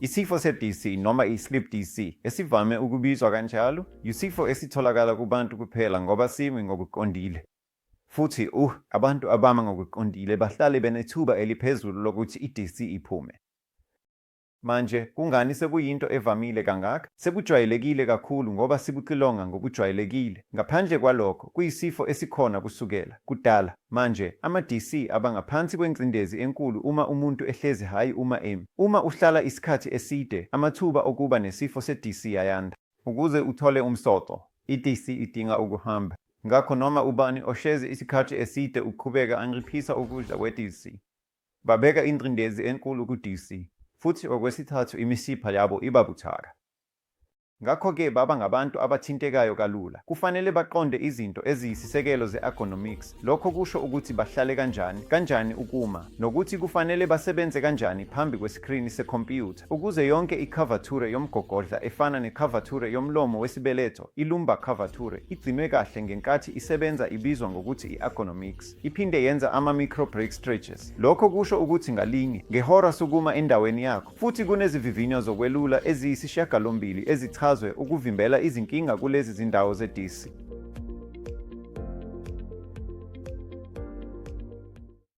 Isifo se-DC noma i-sleep DC esivame ukubizwa kanjalo yisifo esitholakala kubantu kuphela ngoba simi ngokuqondile. Futhi abantu abama ngokuqondile bahlale benethuba eliphezulu lokuthi i-DC iphume. Manje kungani sekuyinto evamile kangaka? Sekujwayelekile kakhulu ngoba sibuxilonga ngokujwayelekile. Ngaphandle kwalokho, kuyisifo esikhona kusukela kudala. Manje ama-DC abangaphansi kwengcindezi enkulu uma umuntu ehlezi hhayi uma emi. Uma uhlala isikhathi eside, amathuba okuba nesifo se-DC ayanda. Ukuze uthole umsoco, i-DC idinga ukuhamba. Ngakho noma ubani ohlezi isikhathi eside uqhubeka anciphisa ukudla kwe-DC. Babeka ingcindezi enkulu ku-DC. Futhi okwesithathu imisipha yabo iba buthaka. Ngakho-ke baba ngabantu abathintekayo kalula. Kufanele baqonde izinto eziyisisekelo ze-ergonomics. Lokho kusho ukuthi bahlale kanjani ukuma, nokuthi kufanele basebenze kanjani phambi kwesikrini sekhompyutha. Ukuze yonke i-curvature yomgogodla efana ne-curvature yomlomo wesibeletho, i-lumbar curvature, igcinwe kahle ngenkathi isebenza ibizwa ngokuthi i-ergonomics. Iphinde yenza ama-micro break stretches. Lokho kusho ukuthi ngalinye, ngehora sukuma endaweni yakho. Futhi kunezivivinyo zokwelula eziyisishiyagalombili ezichazwe ukuvimbela izinkinga kulezi zindawo ze-DC.